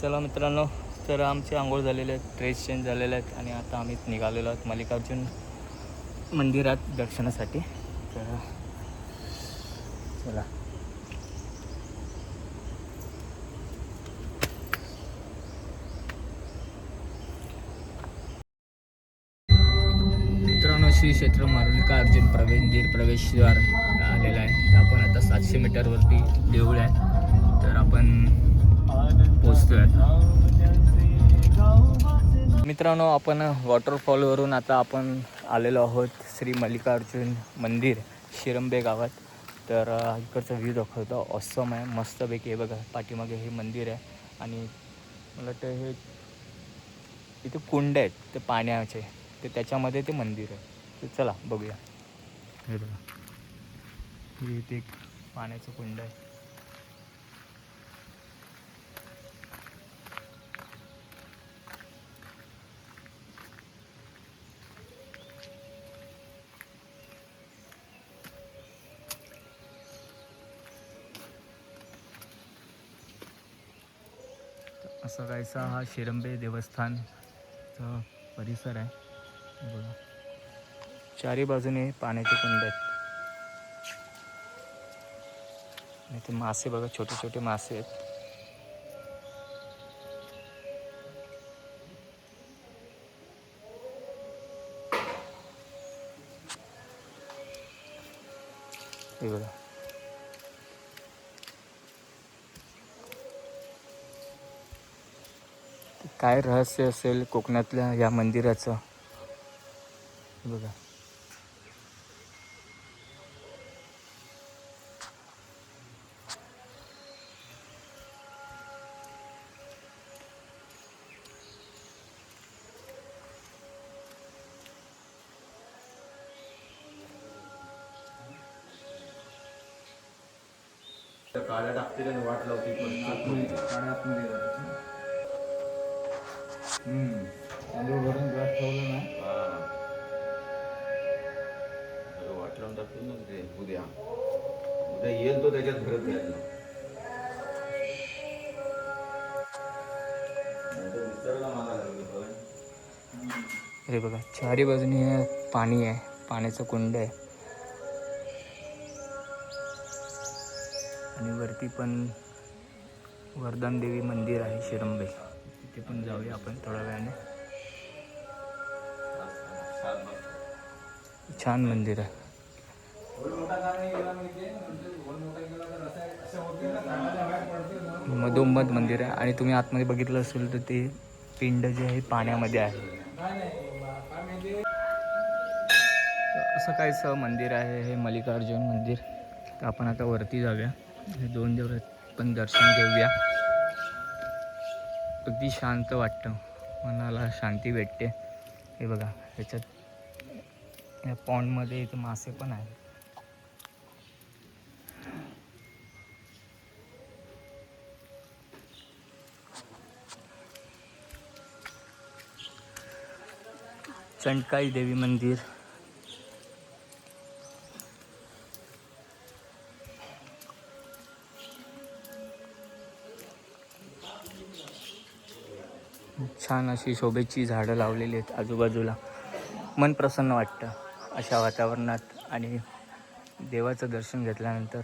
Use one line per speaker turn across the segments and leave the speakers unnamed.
चला मित्रांनो, तर आमचे आंघोळ झालेले आहेत, ड्रेस चेंज झालेले आहेत आणि आता आम्ही निघालेलो आहोत मल्लिकार्जुन मंदिरात दर्शनासाठी. तर चला. मित्रांनो, श्री क्षेत्र मल्लिकार्जुन मंदिर प्रवेशद्वार आलेला आहे. तर आपण आता 700 मीटरवरती देऊळ आहे, तर आपण पोचतोय आता. मित्रांनो, आपण वॉटरफॉलवरून आता आपण आलेलो आहोत श्री मल्लिकार्जुन मंदिर शिरंबे गावात. तर इकडचा व्ह्यू दाखवतो, ऑसम आहे, मस्तपैकी. हे बघा, पाठीमागे हे मंदिर आहे आणि मला वाटतं हे इथे कुंड आहेत ते पाण्याचे, ते त्याच्यामध्ये ते मंदिर आहे. तर चला बघूया. हे बघा, हे इथे एक पाण्याचं कुंड आहे. असा काहीसा हा शिरंबे देवस्थानचा परिसर आहे. बघा, चारी बाजूने पाण्याचे कुंड आहेत आणि ते मासे बघा, छोटे छोटे मासे आहेत. हे बघा, काय रहस्य असेल कोकणातल्या या मंदिराचं. बघा, काळ्या टाकते वाट लावते तांदूळ भरून ग्लास ठेवलं ना, वाट लावून टाकतो ना ते. उद्या उद्या येईल तो त्याच्यात भरत जाईल ना. हे बघा, चारी बाजूनी पाणी आहे, पाण्याचं कुंड आहे आणि वरती पण वरदान देवी मंदिर आहे शिरंबे. तिथे पण जाऊया आपण थोड्या वेळाने. छान मंदिर आहे, मधोमध मंदिर आहे आणि तुम्ही आतमध्ये बघितलं असेल तर ते पिंड जे आहे पाण्यामध्ये आहे. असं काहीचं मंदिर आहे हे मल्लिकार्जुन मंदिर. तर आपण आता वरती जाऊया, हे 2 दिवस पण दर्शन घेऊया. अगदी शांत वाटतं, मनाला शांती भेटते. हे बघा, ह्याच्यात या पॉन्डमध्ये इथे मासे पण आहेत. चंडकाई देवी मंदिर. छान अशी शोभेची झाडं लावलेली आहेत आजूबाजूला. मन प्रसन्न वाटतं अशा वातावरणात आणि देवाचं दर्शन घेतल्यानंतर.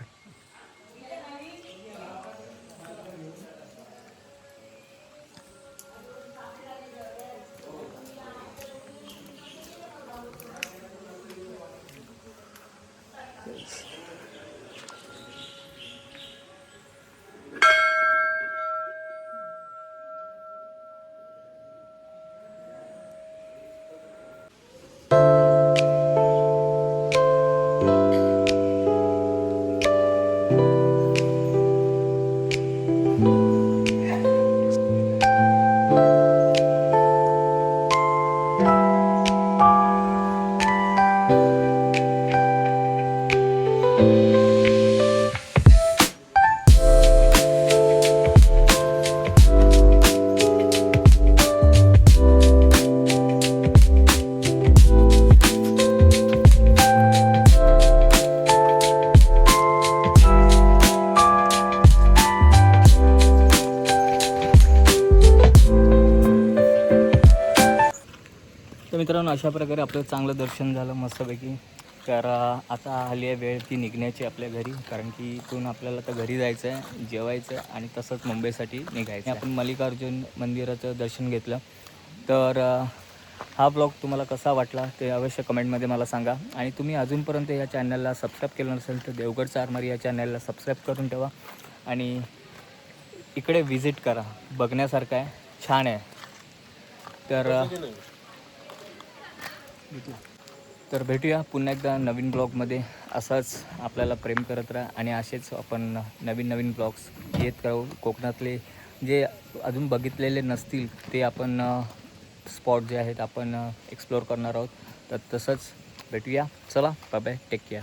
तर मित्रांनो अशा प्रकारे आपलं चांगलं दर्शन झालं मस्तपैकी. तर आता आली आहे वेळ ती निघण्याची आपल्या घरी, कारण की इथून आपल्याला तर घरी जायचं आहे, जेवायचं आहे आणि तसंच मुंबईसाठी निघायचं आहे. आपण मल्लिकार्जुन मंदिराचं दर्शन घेतलं. तर हा ब्लॉग तुम्हाला कसा वाटला ते अवश्य कमेंटमध्ये मला सांगा. आणि तुम्ही अजूनपर्यंत या चॅनलला सबस्क्राईब केलं नसेल तर देवगडचं आरमारी या चॅनलला सबस्क्राईब करून ठेवा आणि इकडे व्हिजिट करा, बघण्यासारखं आहे, छान आहे. तर भेटूया पुन्हा एकदा नवीन ब्लॉगमध्ये. असंच आपल्याला प्रेम करत राहा आणि असेच आपण नवीन नवीन ब्लॉग्स येत राहू. कोकणातले जे अजून बघितलेले नसतील ते आपण स्पॉट जे आहेत आपण एक्सप्लोअर करणार आहोत. तर तसंच भेटूया. चला बाय बाय, टेक केअर.